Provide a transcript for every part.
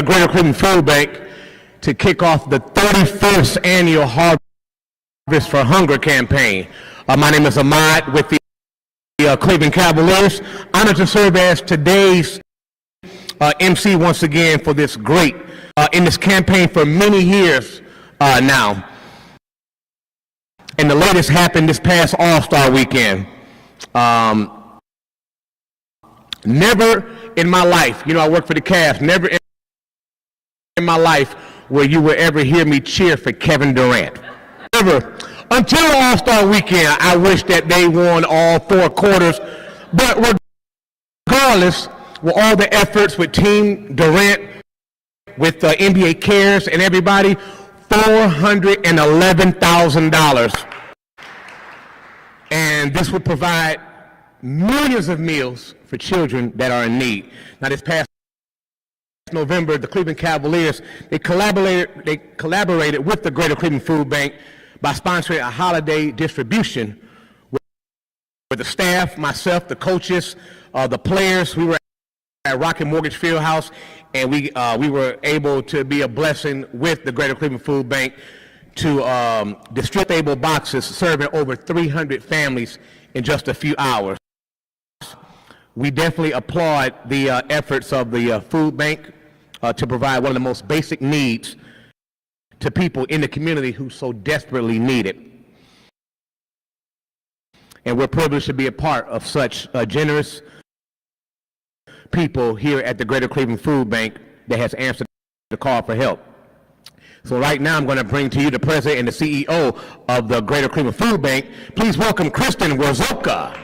Greater Cleveland Food Bank to kick off the 31st annual Harvest for Hunger campaign. My name is Ahmad with the Cleveland Cavaliers. Honored to serve as today's MC once again for this great, in this campaign for many years now. And the latest happened this past All-Star weekend. Never in my life, you know, I work for the Cavs, never in my life will you will ever hear me cheer for Kevin Durant. Never. Until All-Star weekend, I wish that they won all 4 quarters. But regardless, with all the efforts with Team Durant, with NBA Cares and everybody, $411,000. And this will provide millions of meals for children that are in need. Now, this past November, the Cleveland Cavaliers, they collaborated with the Greater Cleveland Food Bank by sponsoring a holiday distribution with the staff, myself, the coaches, the players. We were at Rocket Mortgage Fieldhouse, and we were able to be a blessing with the Greater Cleveland Food Bank to distribute stable boxes serving over 300 families in just a few hours. We definitely applaud the efforts of the food bank to provide one of the most basic needs to people in the community who so desperately need it. And we're privileged to be a part of such generous people here at the Greater Cleveland Food Bank that has answered the call for help. So right now I'm going to bring to you the president and the CEO of the Greater Cleveland Food Bank. Please welcome Kristen Warzoka.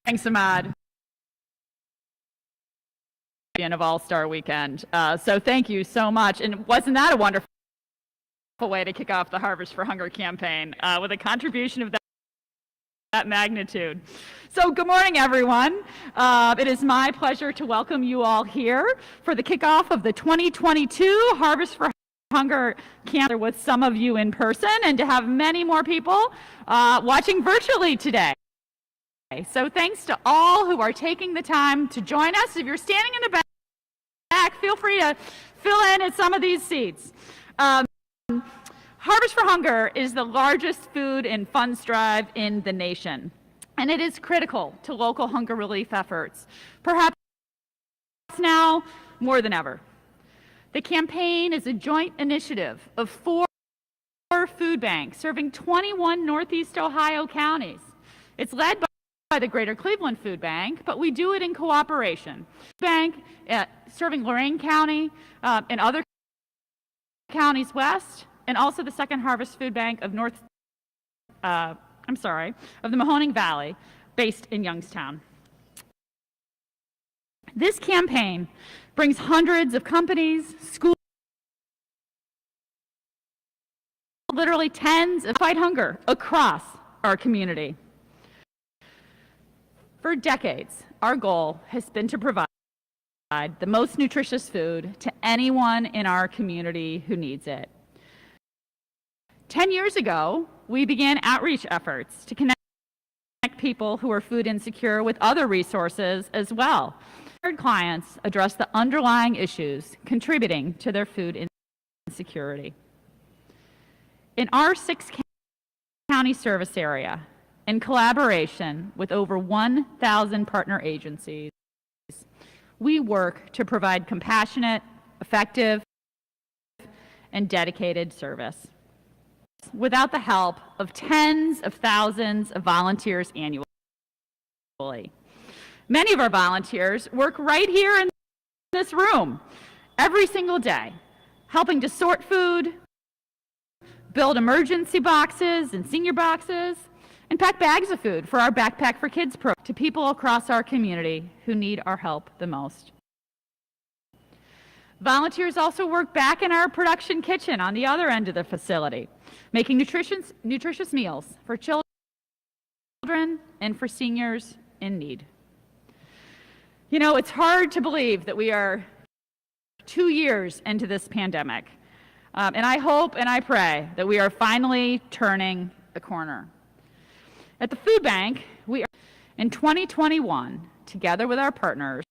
Thanks, Ahmad. Of All-Star Weekend. So thank you so much. And wasn't that a wonderful way to kick off the Harvest for Hunger campaign with a contribution of that magnitude? So good morning, everyone. It is my pleasure to welcome you all here for the kickoff of the 2022 Harvest for Hunger campaign with some of you in person and to have many more people watching virtually today. So thanks to all who are taking the time to join us. If you're standing in the back, feel free to fill in at some of these seats. Harvest for Hunger is the largest food and funds drive in the nation, and it is critical to local hunger relief efforts, perhaps now more than ever. The campaign is a joint initiative of 4 food banks serving 21 Northeast Ohio counties. It's led by the Greater Cleveland Food Bank, but we do it in cooperation. Bank serving Lorain County and other counties west, and also the Second Harvest Food Bank of of the Mahoning Valley, based in Youngstown. This campaign brings hundreds of companies, schools, literally tens of fight hunger across our community. For decades, our goal has been to provide the most nutritious food to anyone in our community who needs it. 10 years ago, we began outreach efforts to connect people who are food insecure with other resources as well. Our clients address the underlying issues contributing to their food insecurity. In our 6-county service area, in collaboration with over 1,000 partner agencies, we work to provide compassionate, effective, and dedicated service. Without the help of tens of thousands of volunteers annually. Many of our volunteers work right here in this room every single day, helping to sort food, build emergency boxes and senior boxes, and pack bags of food for our Backpack for Kids program to people across our community who need our help the most. Volunteers also work back in our production kitchen on the other end of the facility, making nutritious meals for children and for seniors in need. You know, it's hard to believe that we are 2 years into this pandemic, and I hope and I pray that we are finally turning the corner. At the food bank, In 2021, together with our partners,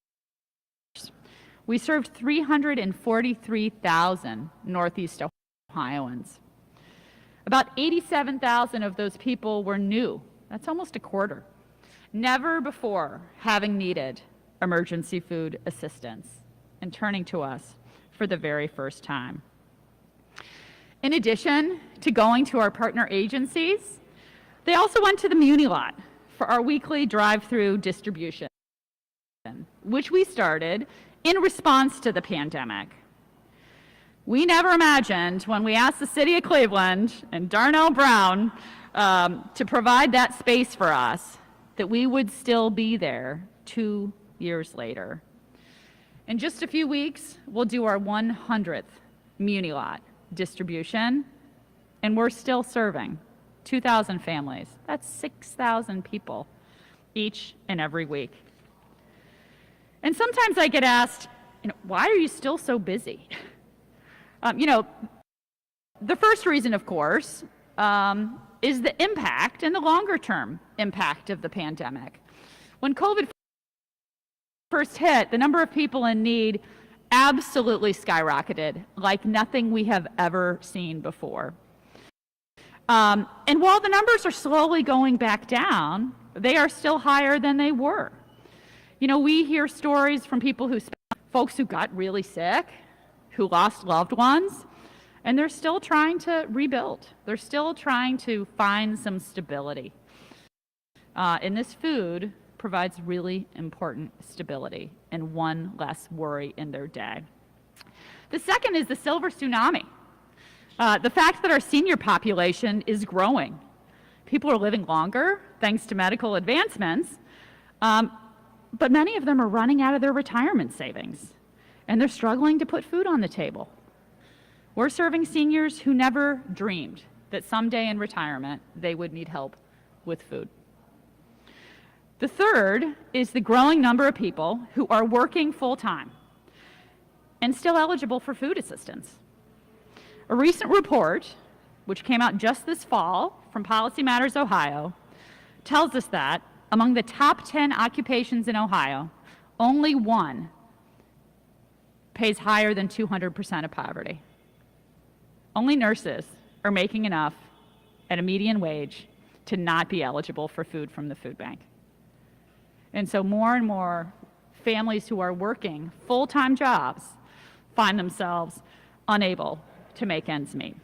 we served 343,000 Northeast Ohioans. About 87,000 of those people were new. That's almost a quarter. Never before having needed emergency food assistance and turning to us for the very first time. In addition to going to our partner agencies, they also went to the Muni Lot for our weekly drive-through distribution, which we started in response to the pandemic. We never imagined when we asked the city of Cleveland and Darnell Brown to provide that space for us that we would still be there 2 years later. In just a few weeks, we'll do our 100th Muni Lot distribution, and we're still serving 2,000 families. That's 6,000 people each and every week. And sometimes I get asked, why are you still so busy? The first reason, of course, is the impact and the longer-term impact of the pandemic. When COVID first hit, the number of people in need absolutely skyrocketed, like nothing we have ever seen before. And while the numbers are slowly going back down, they are still higher than they were. We hear stories from folks who got really sick, who lost loved ones, and they're still trying to rebuild. They're still trying to find some stability. And this food provides really important stability and one less worry in their day. The second is the silver tsunami. The fact that our senior population is growing. People are living longer thanks to medical advancements, but many of them are running out of their retirement savings, and they're struggling to put food on the table. We're serving seniors who never dreamed that someday in retirement they would need help with food. The third is the growing number of people who are working full-time and still eligible for food assistance. A recent report, which came out just this fall from Policy Matters Ohio, tells us that among the top 10 occupations in Ohio, only one pays higher than 200% of poverty. Only nurses are making enough at a median wage to not be eligible for food from the food bank. And so more and more families who are working full-time jobs find themselves unable to make ends meet.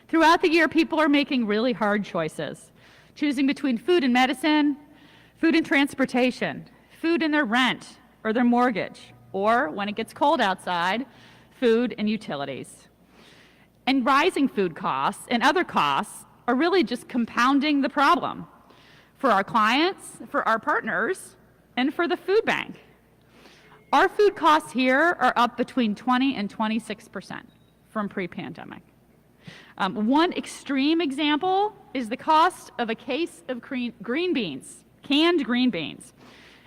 Throughout the year, people are making really hard choices, choosing between food and medicine, food and transportation, food and their rent or their mortgage, or when it gets cold outside, food and utilities. And rising food costs and other costs are really just compounding the problem for our clients, for our partners, and for the food bank. Our food costs here are up between 20 and 26% from pre-pandemic. One extreme example is the cost of a case of green beans, canned green beans.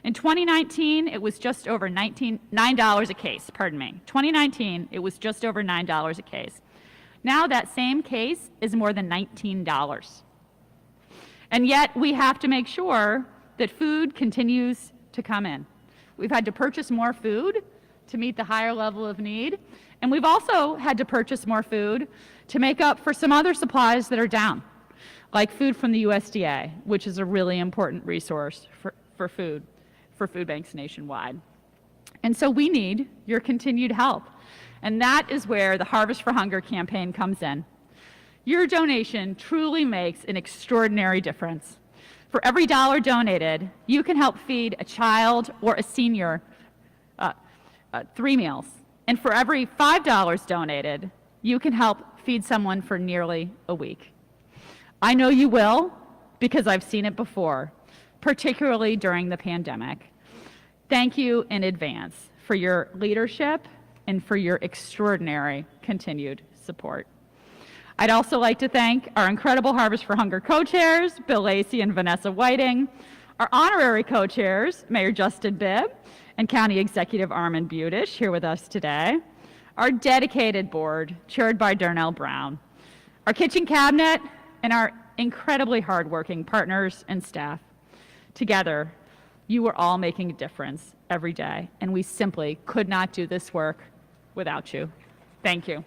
In 2019, it was just over $9 a case, 2019, it was just over $9 a case. Now that same case is more than $19. And yet we have to make sure that food continues to come in. We've had to purchase more food to meet the higher level of need, and we've also had to purchase more food to make up for some other supplies that are down, like food from the USDA, which is a really important resource for food banks nationwide. And so we need your continued help. And that is where the Harvest for Hunger campaign comes in. Your donation truly makes an extraordinary difference. For every dollar donated, you can help feed a child or a senior 3 meals. And for every $5 donated, you can help feed someone for nearly a week. I know you will, because I've seen it before, particularly during the pandemic. Thank you in advance for your leadership and for your extraordinary continued support. I'd also like to thank our incredible Harvest for Hunger co-chairs, Bill Lacy and Vanessa Whiting, our honorary co-chairs, Mayor Justin Bibb and County Executive Armin Budish, here with us today, our dedicated board, chaired by Darnell Brown, our kitchen cabinet, and our incredibly hardworking partners and staff. Together, you are all making a difference every day, and we simply could not do this work without you. Thank you.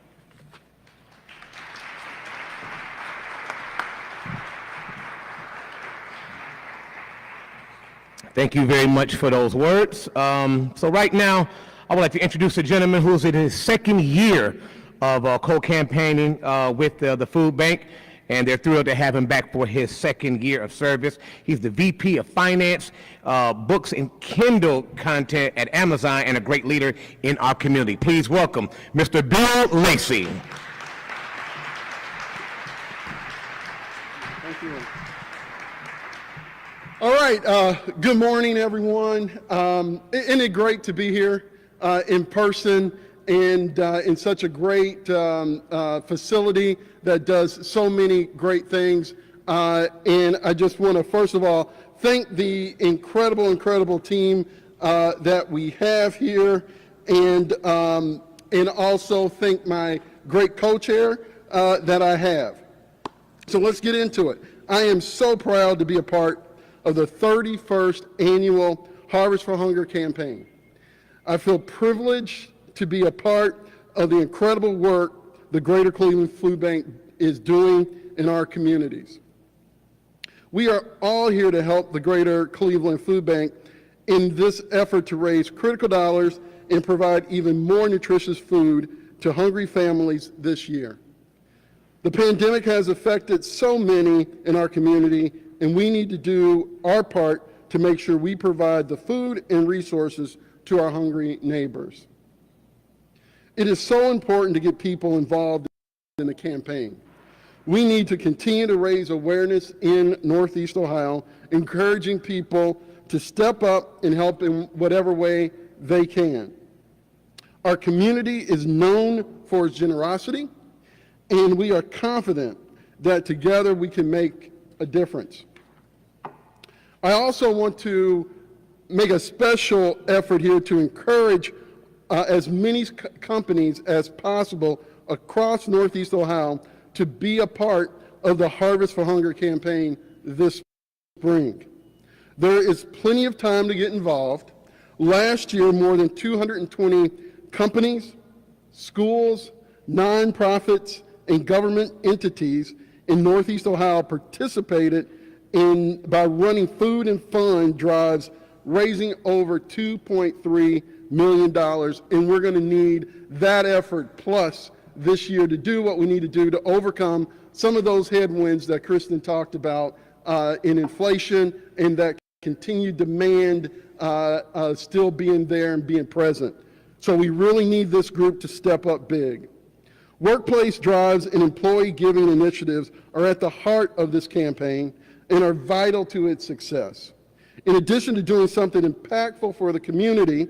Thank you very much for those words. So right now, I would like to introduce a gentleman who's in his second year of co-campaigning with the food bank, and they're thrilled to have him back for his second year of service. He's the VP of Finance, Books and Kindle Content at Amazon, and a great leader in our community. Please welcome Mr. Bill Lacy. Thank you. All right, good morning, everyone. Isn't it great to be here in person and in such a great facility that does so many great things? And I just want to, first of all, thank the incredible team that we have here, and also thank my great co-chair that I have. So let's get into it. I am so proud to be a part of the 31st annual Harvest for Hunger campaign. I feel privileged to be a part of the incredible work the Greater Cleveland Food Bank is doing in our communities. We are all here to help the Greater Cleveland Food Bank in this effort to raise critical dollars and provide even more nutritious food to hungry families this year. The pandemic has affected so many in our community, and we need to do our part to make sure we provide the food and resources to our hungry neighbors. It is so important to get people involved in the campaign. We need to continue to raise awareness in Northeast Ohio, encouraging people to step up and help in whatever way they can. Our community is known for its generosity, and we are confident that together we can make a difference. I also want to make a special effort here to encourage as many companies as possible across Northeast Ohio to be a part of the Harvest for Hunger campaign this spring. There is plenty of time to get involved. Last year, more than 220 companies, schools, nonprofits, and government entities in Northeast Ohio participated by running food and fun drives, raising over $2.3 million, and we're going to need that effort plus this year to do what we need to do to overcome some of those headwinds that Kristen talked about in inflation and that continued demand still being there and being present. So we really need this group to step up big. Workplace drives and employee giving initiatives are at the heart of this campaign and are vital to its success. In addition to doing something impactful for the community,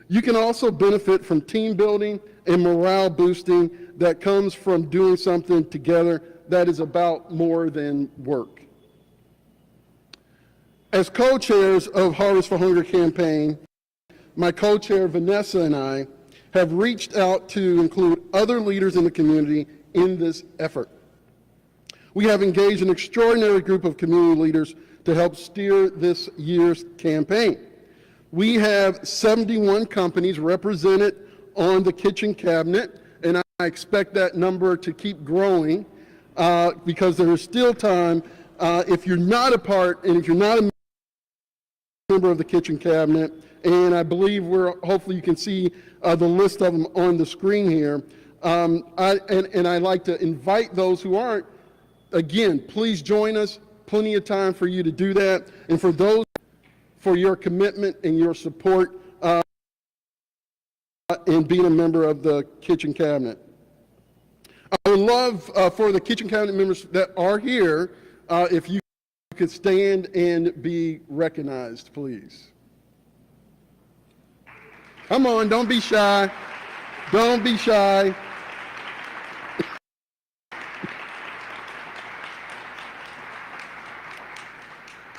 you can also benefit from team building and morale boosting that comes from doing something together that is about more than work. As co-chairs of Harvest for Hunger campaign, my co-chair Vanessa and I have reached out to include other leaders in the community in this effort. We have engaged an extraordinary group of community leaders to help steer this year's campaign. We have 71 companies represented on the kitchen cabinet, and I expect that number to keep growing because there is still time. If you're not a part, and if you're not a member of the kitchen cabinet, and I believe hopefully you can see the list of them on the screen here, I'd like to invite those who aren't, again, please join us. Plenty of time for you to do that. And for those, for your commitment and your support in being a member of the kitchen cabinet. I would love for the kitchen cabinet members that are here, if you could stand and be recognized, please. Come on, don't be shy. Don't be shy.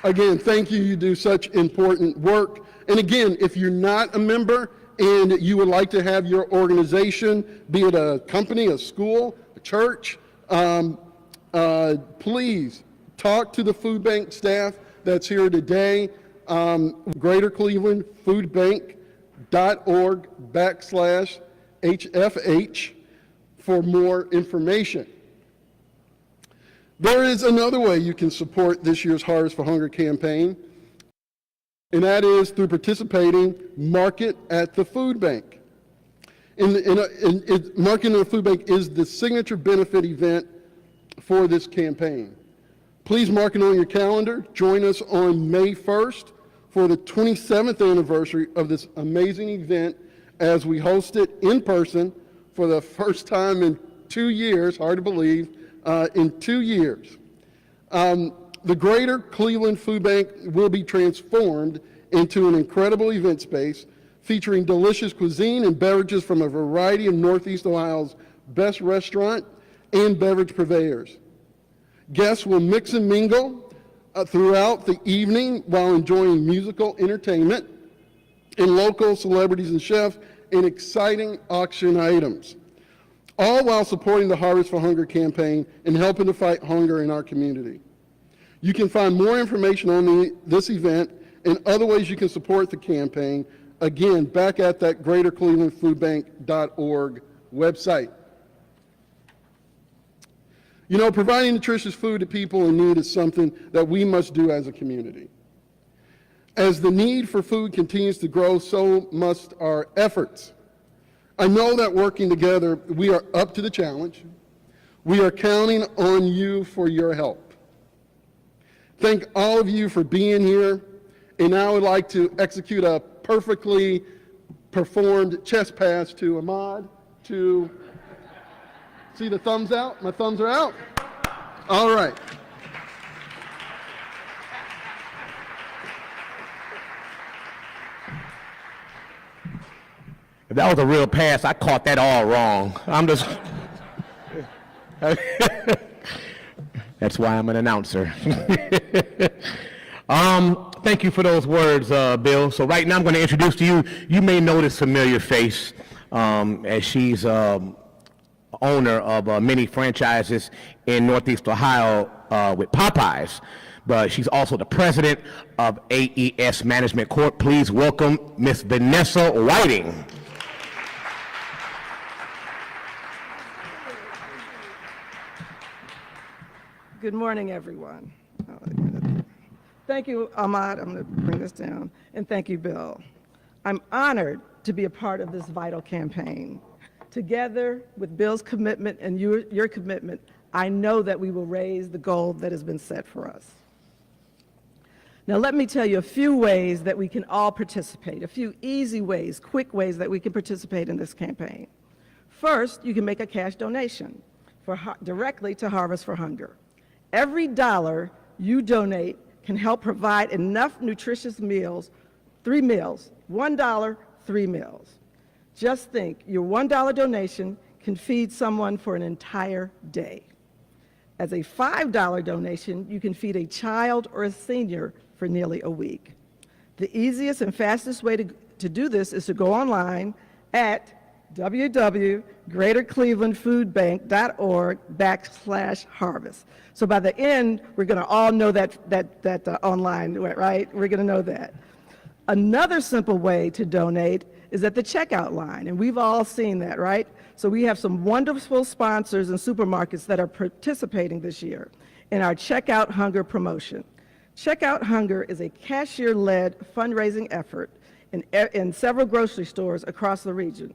Again, thank you. You do such important work. And again, if you're not a member and you would like to have your organization, be it a company, a school, a church, please talk to the food bank staff that's here today. greaterclevelandfoodbank.org/HFH for more information. There is another way you can support this year's Harvest for Hunger campaign, and that is through participating Market at the Food Bank. Market at the Food Bank is the signature benefit event for this campaign. Please mark it on your calendar. Join us on May 1st for the 27th anniversary of this amazing event as we host it in person for the first time in 2 years, hard to believe, in 2 years. The Greater Cleveland Food Bank will be transformed into an incredible event space featuring delicious cuisine and beverages from a variety of Northeast Ohio's best restaurant and beverage purveyors. Guests will mix and mingle throughout the evening while enjoying musical entertainment and local celebrities and chefs and exciting auction items, all while supporting the Harvest for Hunger campaign and helping to fight hunger in our community. You can find more information on this event and other ways you can support the campaign, again, back at that greaterclevelandfoodbank.org website. You know, providing nutritious food to people in need is something that we must do as a community. As the need for food continues to grow, so must our efforts. I know that working together, we are up to the challenge. We are counting on you for your help. Thank all of you for being here, and now I would like to execute a perfectly performed chest pass to Ahmad to see the thumbs out. My thumbs are out. All right. If that was a real pass, I caught that all wrong. I'm just... That's why I'm an announcer. Thank you for those words, Bill. So right now I'm going to introduce to you, you may know this familiar face as she's owner of many franchises in Northeast Ohio with Popeyes, but she's also the president of AES Management Corp. Please welcome Miss Vanessa Whiting. Good morning, everyone. Thank you, Ahmad. I'm going to bring this down. And thank you, Bill. I'm honored to be a part of this vital campaign. Together with Bill's commitment and your commitment, I know that we will raise the goal that has been set for us. Now, let me tell you a few ways that we can all participate, a few easy ways, quick ways that we can participate in this campaign. First, you can make a cash donation directly to Harvest for Hunger. Every dollar you donate can help provide enough nutritious meals, 3 meals, $1, 3 meals. Just think, your $1 donation can feed someone for an entire day. As a $5 donation, you can feed a child or a senior for nearly a week. The easiest and fastest way to do this is to go online at www.greaterclevelandfoodbank.org/harvest. So by the end, we're going to all know that online, right? We're going to know that. Another simple way to donate is at the checkout line, and we've all seen that, right? So we have some wonderful sponsors and supermarkets that are participating this year in our Checkout Hunger promotion. Checkout Hunger is a cashier-led fundraising effort in several grocery stores across the region.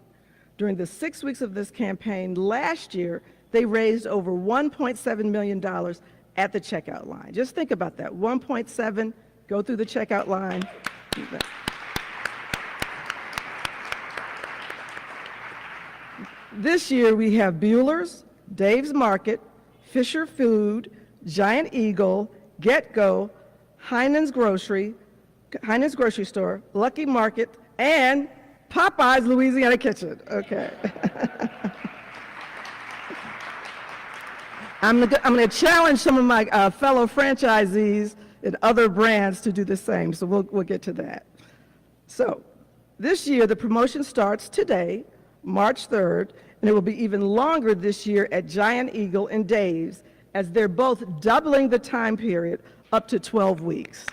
During the 6 weeks of this campaign last year, they raised over $1.7 million at the checkout line. Just think about that, 1.7, go through the checkout line. This year we have Bueller's, Dave's Market, Fisher Food, Giant Eagle, Get Go, Heinen's Grocery Store, Lucky Market, and Popeyes Louisiana Kitchen. Okay. I'm going to challenge some of my fellow franchisees and other brands to do the same, so we'll get to that. So this year, the promotion starts today, March 3rd, and it will be even longer this year at Giant Eagle and Dave's, as they're both doubling the time period up to 12 weeks.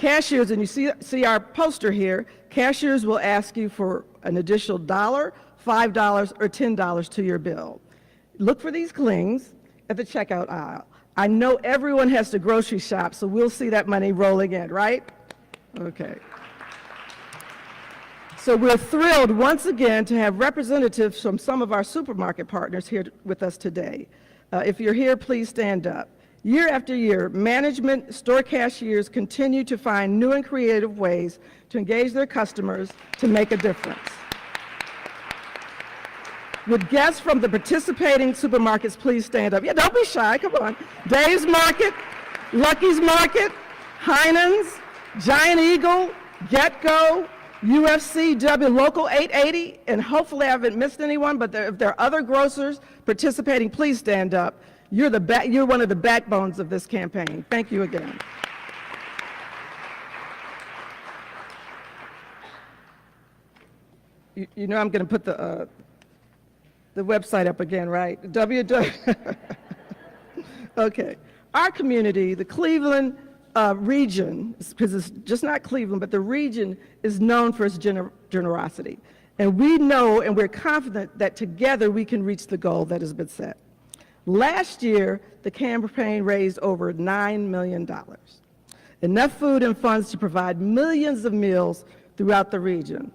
Cashiers, and you see our poster here, cashiers will ask you for an additional $1, $5, or $10 to your bill. Look for these clings at the checkout aisle. I know everyone has to grocery shop, so we'll see that money rolling in, right? Okay. So we're thrilled once again to have representatives from some of our supermarket partners here with us today. If you're here, please stand up. Year after year, management, store cashiers continue to find new and creative ways to engage their customers to make a difference. Would guests from the participating supermarkets please stand up? Yeah, don't be shy, come on. Dave's Market, Lucky's Market, Heinen's, Giant Eagle, Get-Go, UFCW, Local 880, and hopefully I haven't missed anyone, but if there are other grocers participating, please stand up. You're one of the backbones of this campaign. Thank you again. You know I'm going to put the website up again, right? Okay. Our community, the Cleveland region, because it's just not Cleveland, but the region is known for its generosity. And we know and we're confident that together we can reach the goal that has been set. Last year, the campaign raised over $9 million, enough food and funds to provide millions of meals throughout the region.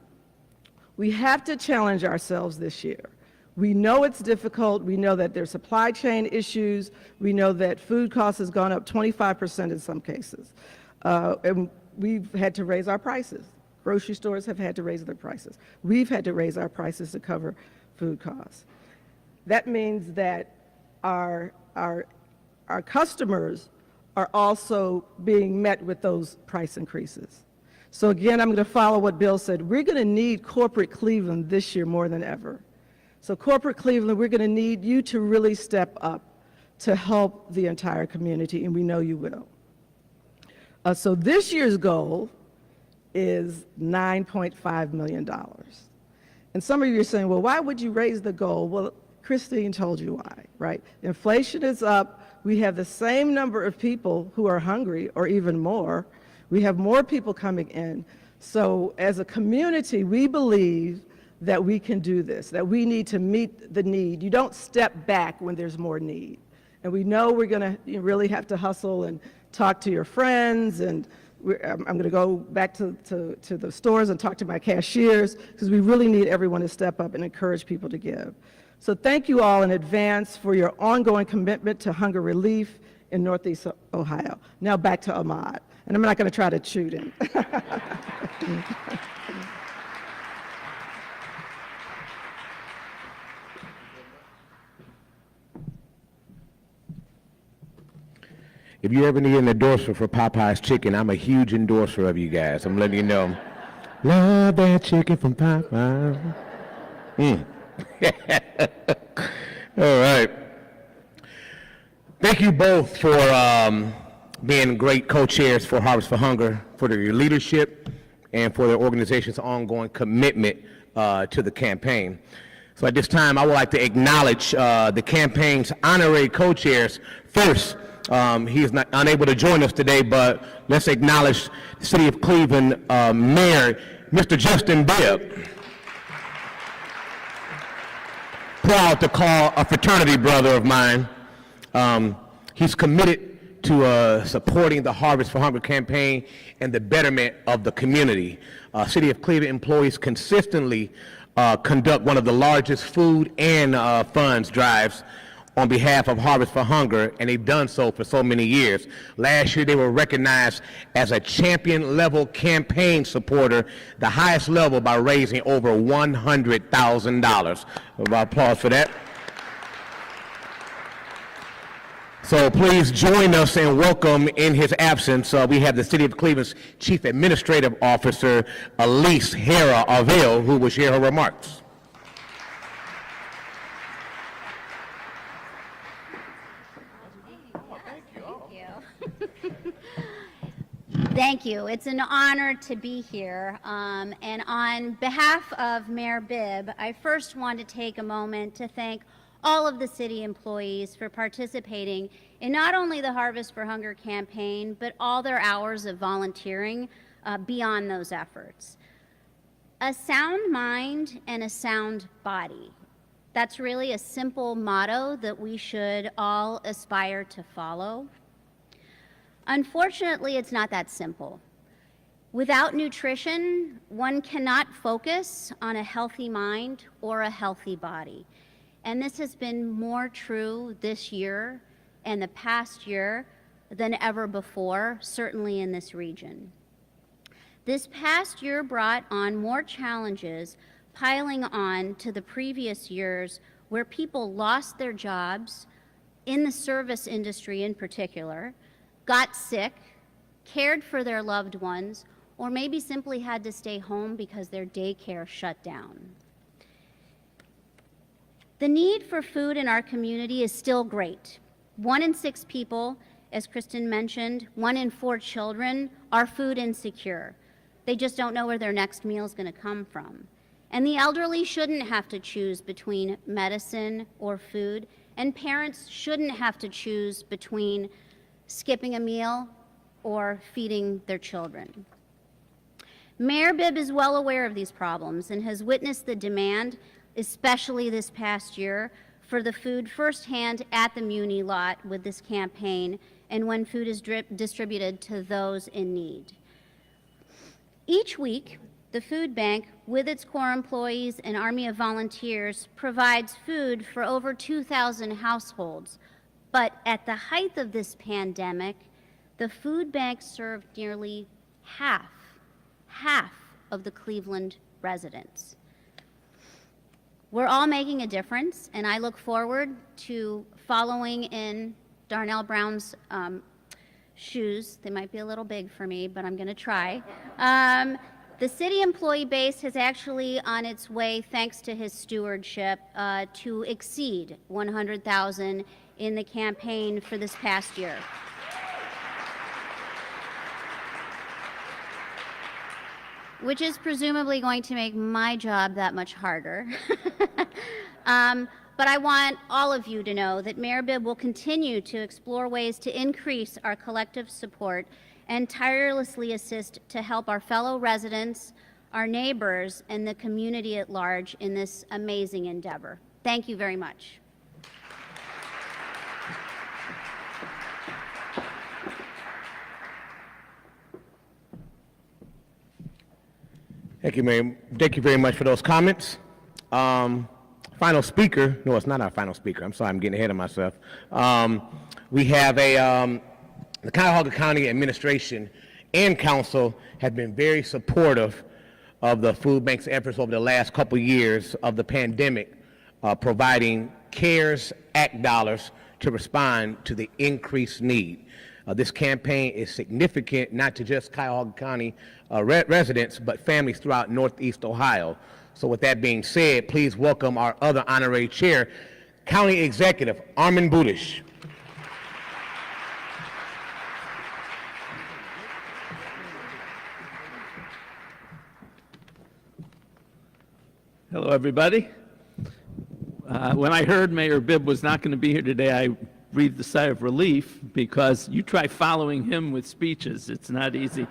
We have to challenge ourselves this year. We know it's difficult. We know that there's supply chain issues. We know that food costs has gone up 25% in some cases. And we've had to raise our prices. Grocery stores have had to raise their prices. We've had to raise our prices to cover food costs. That means that our customers are also being met with those price increases. So again, I'm going to follow what Bill said. We're going to need corporate Cleveland this year more than ever. So corporate Cleveland, we're going to need you to really step up to help the entire community, and we know you will. So this year's goal is $9.5 million. And some of you are saying, well, why would you raise the goal? Well, Christine told you why, right? Inflation is up. We have the same number of people who are hungry, or even more. We have more people coming in. So as a community, we believe that we can do this, that we need to meet the need. You don't step back when there's more need. And we know we're going to really have to hustle and talk to your friends, and I'm going to go back to the stores and talk to my cashiers, because we really need everyone to step up and encourage people to give. So thank you all in advance for your ongoing commitment to hunger relief in Northeast Ohio. Now back to Ahmad, and I'm not going to try to shoot him. If you ever need an endorsement for Popeye's Chicken, I'm a huge endorser of you guys. I'm letting you know. Love that chicken from Popeye. All right. Thank you both for being great co-chairs for Harvest for Hunger, for your leadership, and for their organization's ongoing commitment to the campaign. So at this time, I would like to acknowledge the campaign's honorary co-chairs. First, he is not unable to join us today, but let's acknowledge the City of Cleveland Mayor, Mr. Justin Bibb. Proud to call a fraternity brother of mine. He's committed to supporting the Harvest for Hunger campaign and the betterment of the community. City of Cleveland employees consistently conduct one of the largest food and funds drives on behalf of Harvest for Hunger, and they've done so for so many years. Last year, they were recognized as a champion-level campaign supporter, the highest level, by raising over $100,000. Applause for that. So please join us and welcome, in his absence, we have the City of Cleveland's Chief Administrative Officer, Elise Hara-Arville, who will share her remarks. Thank you. It's an honor to be here. And on behalf of Mayor Bibb, I first want to take a moment to thank all of the city employees for participating in not only the Harvest for Hunger campaign, but all their hours of volunteering beyond those efforts. A sound mind and a sound body. That's really a simple motto that we should all aspire to follow. Unfortunately, it's not that simple. Without nutrition, one cannot focus on a healthy mind or a healthy body. And this has been more true this year and the past year than ever before, certainly in this region. This past year brought on more challenges piling on to the previous years where people lost their jobs, in the service industry in particular, got sick, cared for their loved ones, or maybe simply had to stay home because their daycare shut down. The need for food in our community is still great. 1 in 6 people, as Kristen mentioned, 1 in 4 children are food insecure. They just don't know where their next meal is going to come from. And the elderly shouldn't have to choose between medicine or food, and parents shouldn't have to choose between skipping a meal or feeding their children. Mayor Bibb is well aware of these problems and has witnessed the demand, especially this past year, for the food firsthand at the Muni lot with this campaign and when food is distributed to those in need. Each week, the food bank, with its core employees and army of volunteers, provides food for over 2,000 households. But at the height of this pandemic, the food bank served nearly half of the Cleveland residents. We're all making a difference, and I look forward to following in Darnell Brown's shoes. They might be a little big for me, but I'm going to try. The city employee base has actually on its way, thanks to his stewardship, to exceed 100,000 in the campaign for this past year. Which is presumably going to make my job that much harder. But I want all of you to know that Mayor Bibb will continue to explore ways to increase our collective support and tirelessly assist to help our fellow residents, our neighbors, and the community at large in this amazing endeavor. Thank you very much. Thank you, Mayor. Thank you very much for those comments. Final speaker. No, it's not our final speaker. I'm sorry, I'm getting ahead of myself. We have the Cuyahoga County Administration and Council have been very supportive of the food bank's efforts over the last couple years of the pandemic, providing CARES Act dollars to respond to the increased need. This campaign is significant not to just Cuyahoga County residents, but families throughout Northeast Ohio. So with that being said, please welcome our other honorary chair, County Executive Armin Budish. Hello, everybody. When I heard Mayor Bibb was not going to be here today, I breathed a sigh of relief, because you try following him with speeches. It's not easy.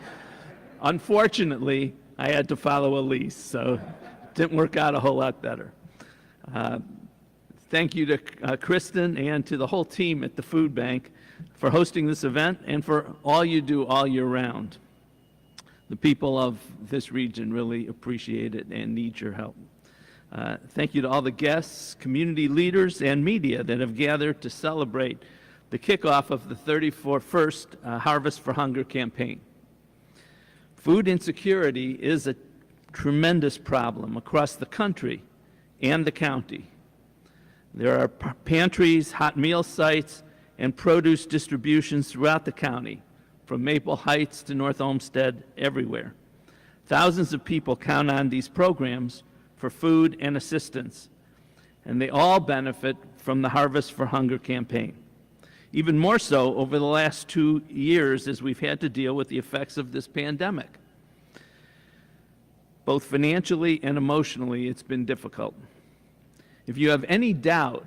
Unfortunately, I had to follow Elise, so it didn't work out a whole lot better. Thank you to Kristen and to the whole team at the food bank for hosting this event and for all you do all year round. The people of this region really appreciate it and need your help. Thank you to all the guests, community leaders, and media that have gathered to celebrate the kickoff of the 31st Harvest for Hunger campaign. Food insecurity is a tremendous problem across the country and the county. There are pantries, hot meal sites, and produce distributions throughout the county, from Maple Heights to North Olmsted, everywhere. Thousands of people count on these programs for food and assistance, and they all benefit from the Harvest for Hunger campaign. Even more so over the last 2 years, as we've had to deal with the effects of this pandemic. Both financially and emotionally, it's been difficult. If you have any doubt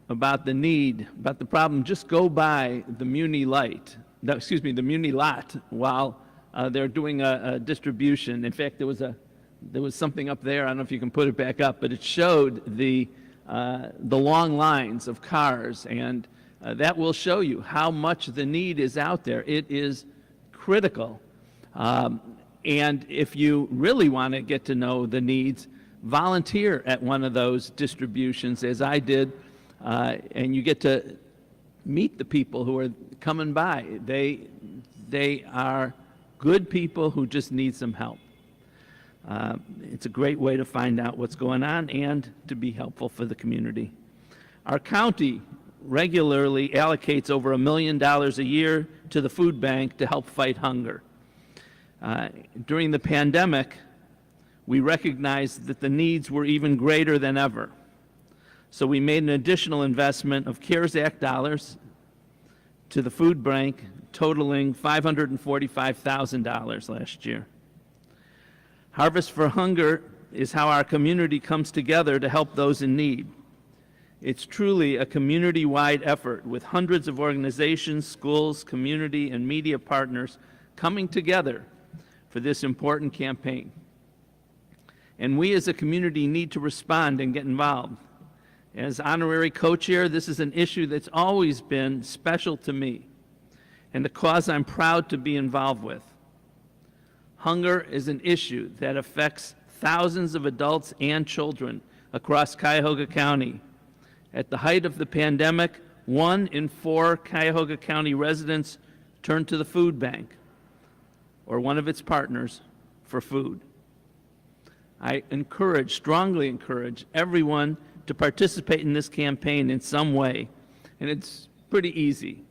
about the need, about the problem, just go by the Muni the Muni lot while they're doing a distribution. In fact, there was something up there, I don't know if you can put it back up, but it showed the long lines of cars, and that will show you how much the need is out there. It is critical. And if you really want to get to know the needs, volunteer at one of those distributions, as I did, and you get to meet the people who are coming by. They are good people who just need some help. It's a great way to find out what's going on and to be helpful for the community. Our county regularly allocates over $1 million a year to the food bank to help fight hunger. During the pandemic, we recognized that the needs were even greater than ever. So we made an additional investment of CARES Act dollars to the food bank, totaling $545,000 last year. Harvest for Hunger is how our community comes together to help those in need. It's truly a community-wide effort with hundreds of organizations, schools, community, and media partners coming together for this important campaign. And we as a community need to respond and get involved. As honorary co-chair, this is an issue that's always been special to me and a cause I'm proud to be involved with. Hunger is an issue that affects thousands of adults and children across Cuyahoga County. At the height of the pandemic, 1 in 4 Cuyahoga County residents turned to the food bank or one of its partners for food. I strongly encourage everyone to participate in this campaign in some way, and it's pretty easy.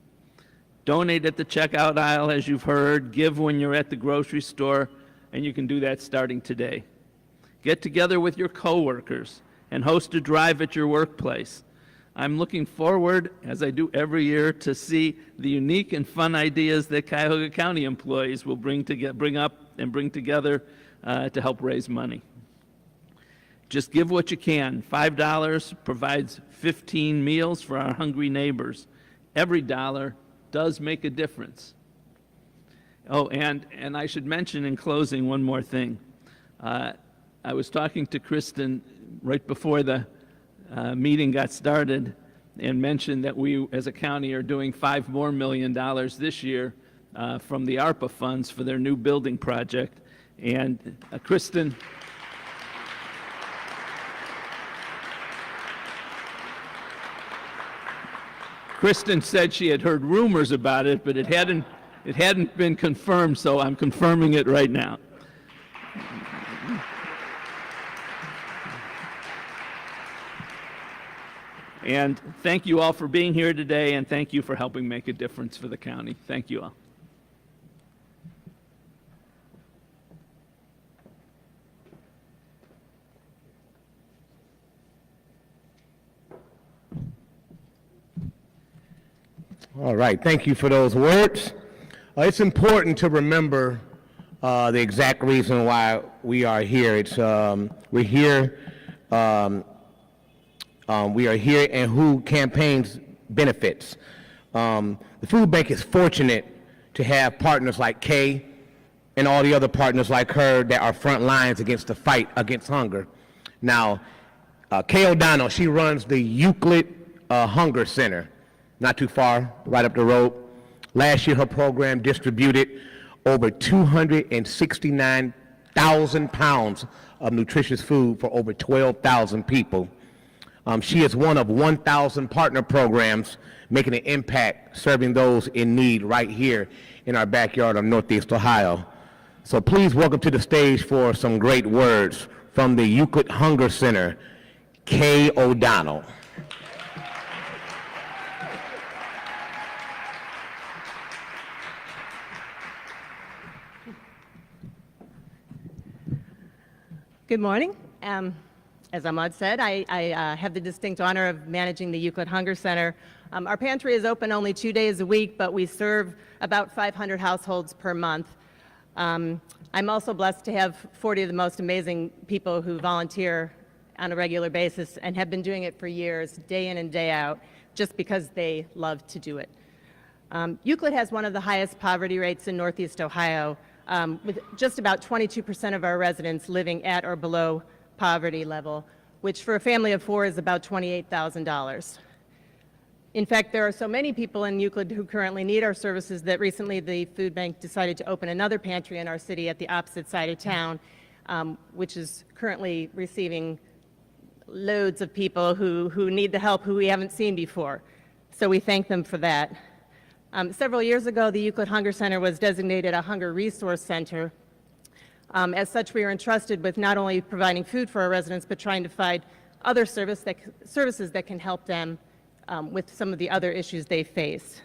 Donate at the checkout aisle, as you've heard, give when you're at the grocery store, and you can do that starting today. Get together with your coworkers and host a drive at your workplace. I'm looking forward, as I do every year, to see the unique and fun ideas that Cuyahoga County employees will bring up and bring together to help raise money. Just give what you can. $5 provides 15 meals for our hungry neighbors. Every dollar does make a difference. Oh, and I should mention in closing one more thing. I was talking to Kristen right before the meeting got started and mentioned that we as a county are doing $5 more million this year from the ARPA funds for their new building project. And Kristen said she had heard rumors about it, but it hadn't been confirmed, so I'm confirming it right now. And thank you all for being here today, and thank you for helping make a difference for the county. Thank you all. All right, thank you for those words. It's important to remember the exact reason why we are here. We are here and who campaigns benefits. The food bank is fortunate to have partners like Kay and all the other partners like her that are front lines against the fight against hunger. Now, Kay O'Donnell, she runs the Euclid Hunger Center, not too far, right up the road. Last year, her program distributed over 269,000 pounds of nutritious food for over 12,000 people. She is one of 1,000 partner programs making an impact serving those in need right here in our backyard of Northeast Ohio. So please welcome to the stage for some great words from the Euclid Hunger Center, Kay O'Donnell. Good morning. As Ahmad said, I have the distinct honor of managing the Euclid Hunger Center. Our pantry is open only 2 days a week, but we serve about 500 households per month. I'm also blessed to have 40 of the most amazing people who volunteer on a regular basis and have been doing it for years, day in and day out, just because they love to do it. Euclid has one of the highest poverty rates in Northeast Ohio, with just about 22% of our residents living at or below poverty level, which for a family of 4 is about $28,000. In fact, there are so many people in Euclid who currently need our services that recently the food bank decided to open another pantry in our city at the opposite side of town, which is currently receiving loads of people who need the help who we haven't seen before. So we thank them for that. Several years ago, the Euclid Hunger Center was designated a hunger resource center. As such, we are entrusted with not only providing food for our residents, but trying to find other services that can help them with some of the other issues they face.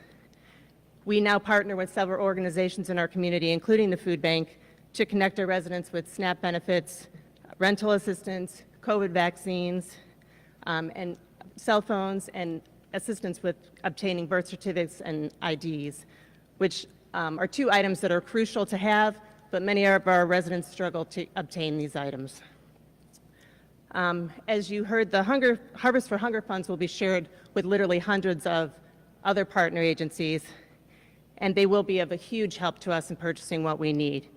We now partner with several organizations in our community, including the food bank, to connect our residents with SNAP benefits, rental assistance, COVID vaccines, and cell phones, and assistance with obtaining birth certificates and IDs, which are 2 items that are crucial to have, but many of our residents struggle to obtain these items. As you heard, the Harvest for Hunger funds will be shared with literally hundreds of other partner agencies, and they will be of a huge help to us in purchasing what we need.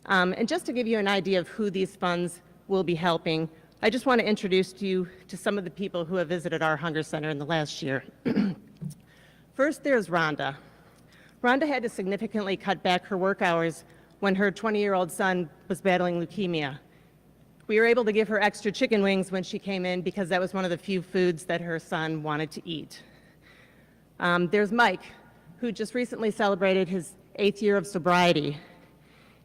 And just to give you an idea of who these funds will be helping, I just want to introduce you to some of the people who have visited our Hunger Center in the last year. First, there's Rhonda. Rhonda had to significantly cut back her work hours when her 20-year-old son was battling leukemia. We were able to give her extra chicken wings when she came in because that was one of the few foods that her son wanted to eat. There's Mike, who just recently celebrated his 8th year of sobriety.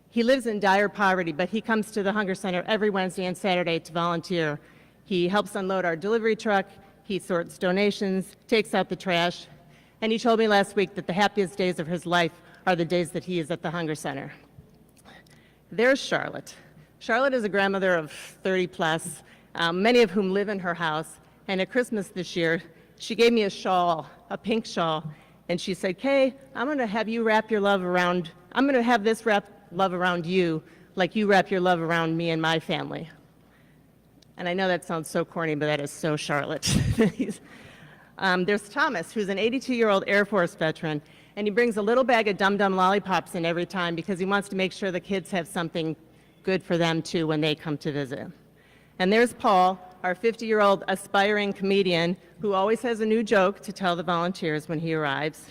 He lives in dire poverty, but he comes to the Hunger Center every Wednesday and Saturday to volunteer. He helps unload our delivery truck, he sorts donations, takes out the trash, and he told me last week that the happiest days of his life are the days that he is at the Hunger Center. There's Charlotte. Charlotte is a grandmother of 30 plus, many of whom live in her house, and at Christmas this year, she gave me a shawl, a pink shawl, and she said, "Kay, I'm going to have you wrap your love around, I'm going to have this wrap love around you like you wrap your love around me and my family." And I know that sounds so corny, but that is so Charlotte. There's Thomas, who's an 82-year-old Air Force veteran, and he brings a little bag of Dum Dum lollipops in every time because he wants to make sure the kids have something good for them too when they come to visit. And there's Paul, our 50-year-old aspiring comedian who always has a new joke to tell the volunteers when he arrives.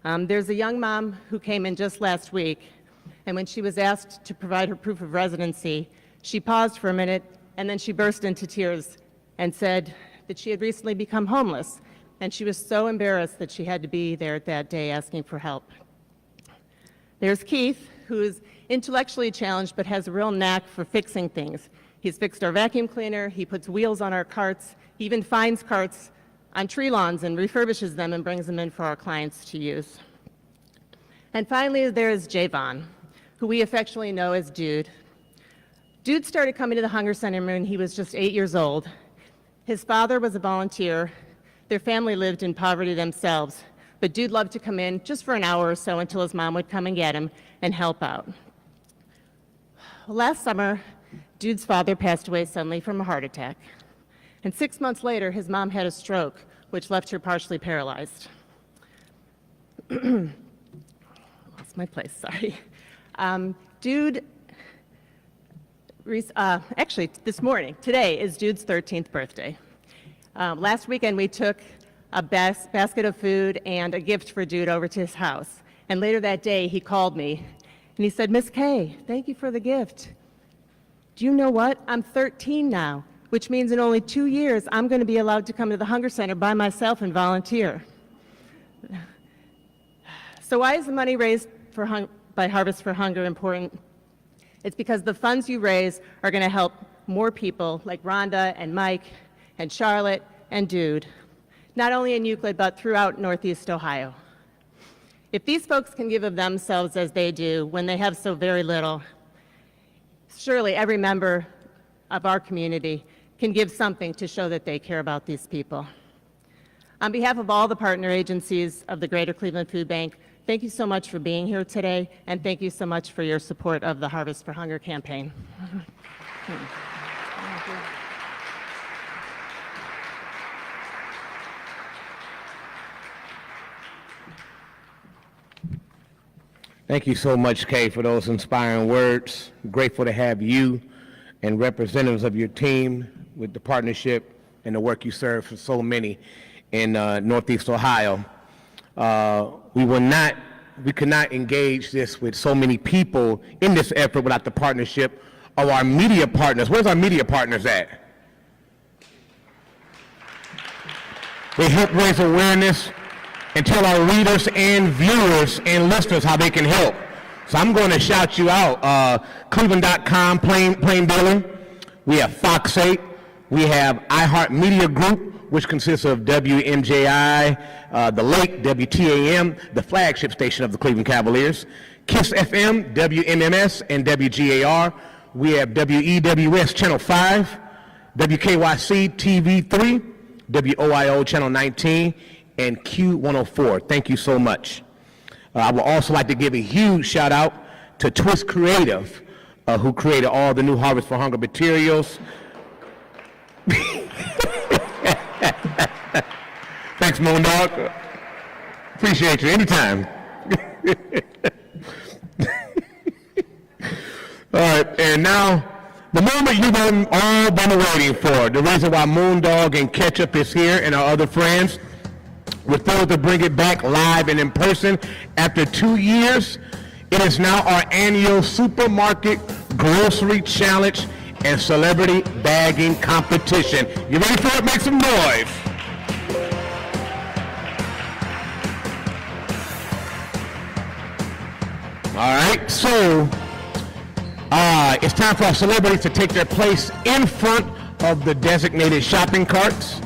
There's a young mom who came in just last week, and when she was asked to provide her proof of residency, she paused for a minute and then she burst into tears and said that she had recently become homeless, and she was so embarrassed that she had to be there that day asking for help. There's Keith, who is intellectually challenged but has a real knack for fixing things. He's fixed our vacuum cleaner, he puts wheels on our carts, he even finds carts on tree lawns and refurbishes them and brings them in for our clients to use. And finally, there is Javon, who we affectionately know as Dude. Dude started coming to the Hunger Center when he was just 8 years old. His father was a volunteer. Their family lived in poverty themselves, but Dude loved to come in just for an hour or so until his mom would come and get him and help out. Last summer, Dude's father passed away suddenly from a heart attack. And 6 months later, his mom had a stroke, which left her partially paralyzed. Lost my place, sorry. Dude, actually, this morning, today is Dude's 13th birthday. Last weekend, we took a basket of food and a gift for Dude over to his house. And later that day, he called me, and he said, "Miss Kay, thank you for the gift. Do you know what? I'm 13 now, which means in only 2 years, I'm going to be allowed to come to the Hunger Center by myself and volunteer." So why is the money raised by Harvest for Hunger important? It's because the funds you raise are going to help more people like Rhonda and Mike and Charlotte and Dude, not only in Euclid, but throughout Northeast Ohio. If these folks can give of themselves as they do when they have so very little, surely every member of our community can give something to show that they care about these people. On behalf of all the partner agencies of the Greater Cleveland Food Bank, thank you so much for being here today, and thank you so much for your support of the Harvest for Hunger campaign. Thank you so much, Kay, for those inspiring words. Grateful to have you and representatives of your team with the partnership and the work you serve for so many in Northeast Ohio. We could not engage this with so many people in this effort without the partnership of our media partners. Where's our media partners at? They help raise awareness and tell our readers and viewers and listeners how they can help. So I'm going to shout you out. Cleveland.com, plain dealing. We have Fox 8. We have iHeartMedia Group, which consists of WMJI, The Lake, WTAM, the flagship station of the Cleveland Cavaliers, KISS FM, WMMS, and WGAR. We have WEWS Channel 5, WKYC TV 3, WOIO Channel 19, and Q104. Thank you so much. I would also like to give a huge shout out to Twist Creative, who created all the new Harvest for Hunger materials. Thanks, Moondog. Appreciate you anytime. All right, and now the moment you've all been waiting for, the reason why Moondog and Ketchup is here and our other friends. We're thrilled to bring it back live and in person after 2 years. It is now our annual supermarket grocery challenge and celebrity bagging competition. You ready for it? Make some noise. All right, so it's time for our celebrities to take their place in front of the designated shopping carts,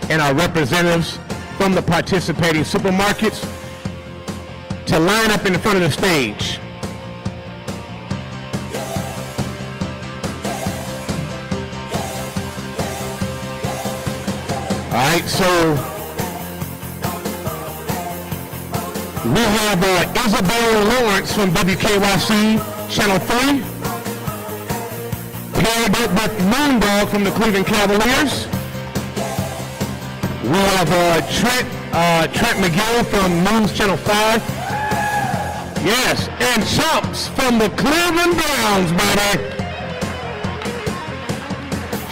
and our representatives from the participating supermarkets to line up in the front of the stage. All right, so we have Isabel Lawrence from WKYC Channel 3, paired up with Moondog from the Cleveland Cavaliers. We have Trent McGill from News Channel 5. Yes, and Chumps from the Cleveland Browns, buddy.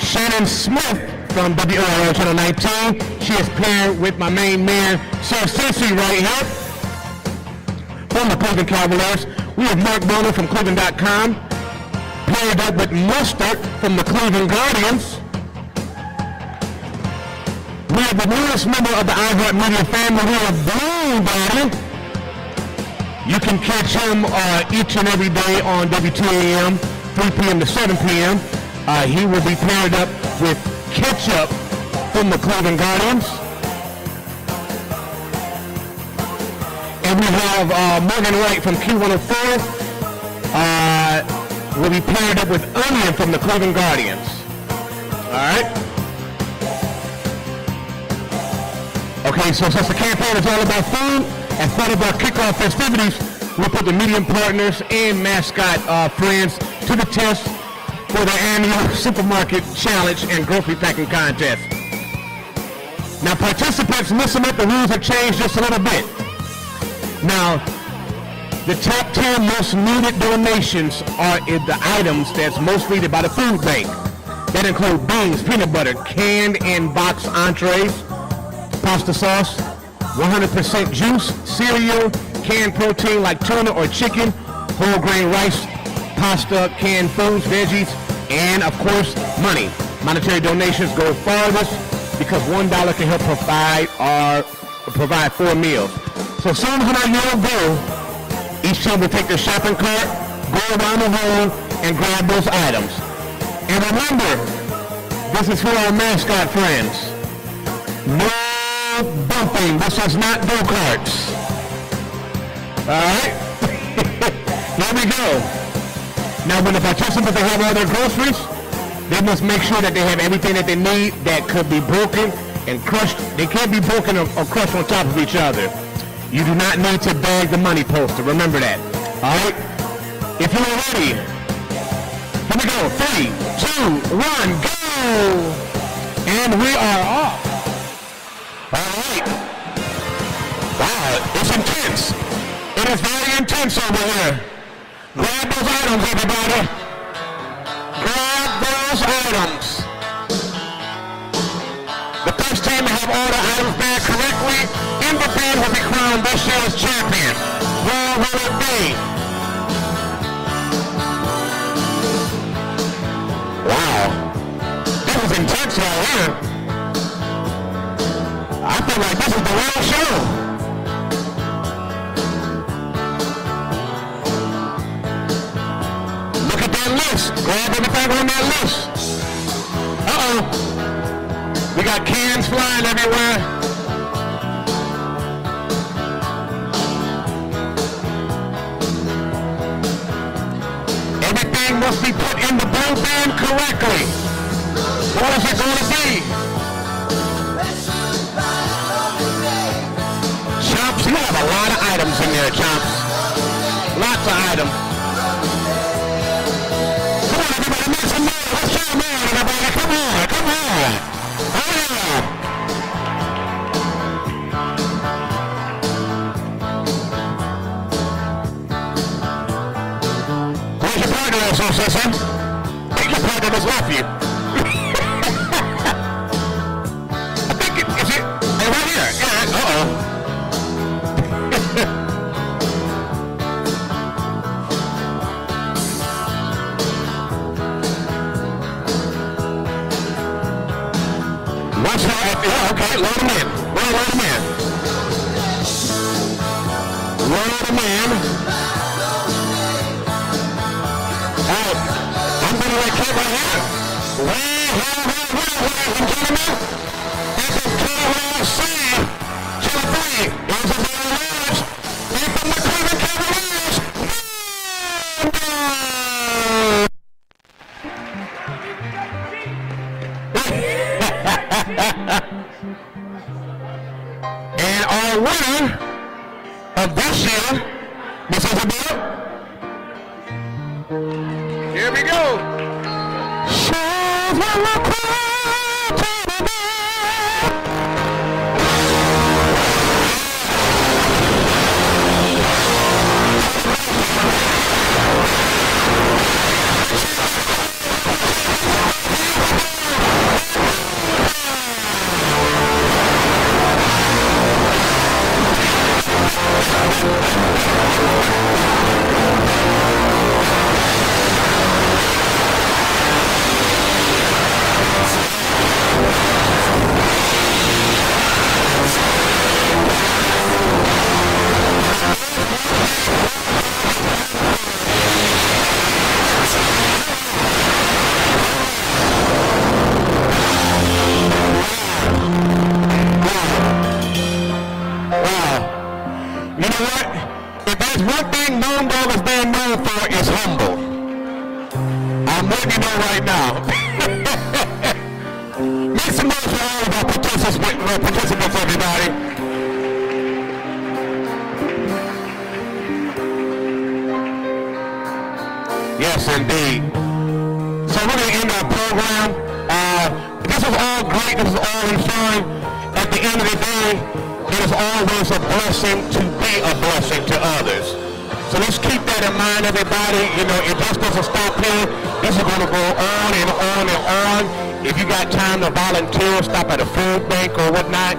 Shannon Smith from WORO Channel 19. She is paired with my main man, Sir Sissy, right here, from the Cleveland Cavaliers. We have Mark Bonner from Cleveland.com, paired up with Mustard from the Cleveland Guardians. We have the newest member of the iHeartMedia family. We have Blue Body. You can catch him each and every day on WTAM, 3 p.m. to 7 p.m. He will be paired up with Ketchup from the Cleveland Guardians. And we have Morgan Wright from Q104. Will be paired up with Onion from the Cleveland Guardians. All right. Okay, so since the campaign is all about food, as part of our kickoff festivities, we'll put the media partners and mascot friends to the test for the annual supermarket challenge and grocery packing contest. Now, participants, listen up, the rules have changed just a little bit. Now, the top 10 most needed donations are the items that's most needed by the food bank. That include beans, peanut butter, canned and boxed entrees, pasta sauce, 100% juice, cereal, canned protein like tuna or chicken, whole grain rice, pasta, canned foods, veggies, and of course, money. Monetary donations go farthest because $1 can help provide 4 meals. So soon as you all go, each team will take their shopping cart, go around the room, and grab those items. And remember, this is for our mascot friends. No bumping. This is not go-karts. All right? Here we go. Now, when the participants have all their groceries, they must make sure that they have everything that they need that could be broken and crushed. They can't be broken or crushed on top of each other. You do not need to bag the money poster. Remember that. All right? If you are ready, here we go. 3, 2, 1, go! And we are off. All right. Wow, it's intense. It is very intense over here. Grab those items, everybody. Grab those items. The first team to have all the items back correctly in the bin will be crowned this year's champion. Where will it be? Wow. This is intense right here. I feel like this is the real show. Look at that list. Grab everything on that list. Uh-oh. We got cans flying everywhere. Everything must be put in the blue bin correctly. What is it going to be? Chomps, you have a lot of items in there, Chomps. Lots of items. Come on, everybody, make some noise. Let's show them out, everybody. Come on, come on. Where's your partner also, sister? I think your partner just left you. I think it, is it? Hey, right here. Yeah, uh-oh. Watch out. Yeah, okay, load them in. Load them in. Load them in. All right, I'm going to let Kid right here. Well, ladies and gentlemen, this is Kid Sam, Channel 3. This is Isabel Lawrence. And from the Cleveland Cavaliers, and our winner of this year, Miss Isabel, here we go. You know what? If there's one thing Moon Dog is being known for, is humble. I'm letting you know right now. Make some noise for all of our participants, everybody. Yes, indeed. So we're going to end our program. This is all great. This is all in fun. At the end of the day, it is always a blessing to be a blessing to others. So let's keep that in mind, everybody. You know, it just doesn't stop here. This is going to go on and on and on. If you got time to volunteer, stop at a food bank or whatnot,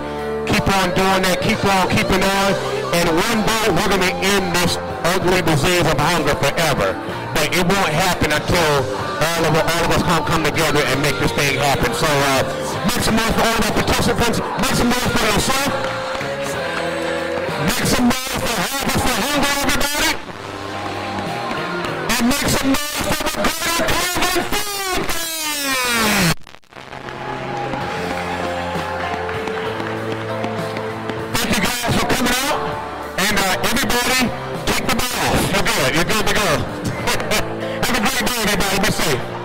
keep on doing that. Keep on keeping on. And one day we're going to end this ugly disease of hunger forever. But it won't happen until all of us come together and make this thing happen. So make some noise for all of our participants. Make some noise for yourself. Make some noise for Harvest for Hunger, everybody. And make some noise for the Greater Cleveland Food Bank. Thank you guys for coming out. And everybody, take the ball off. You're good. You're good to go. Have a great day, everybody. Be safe.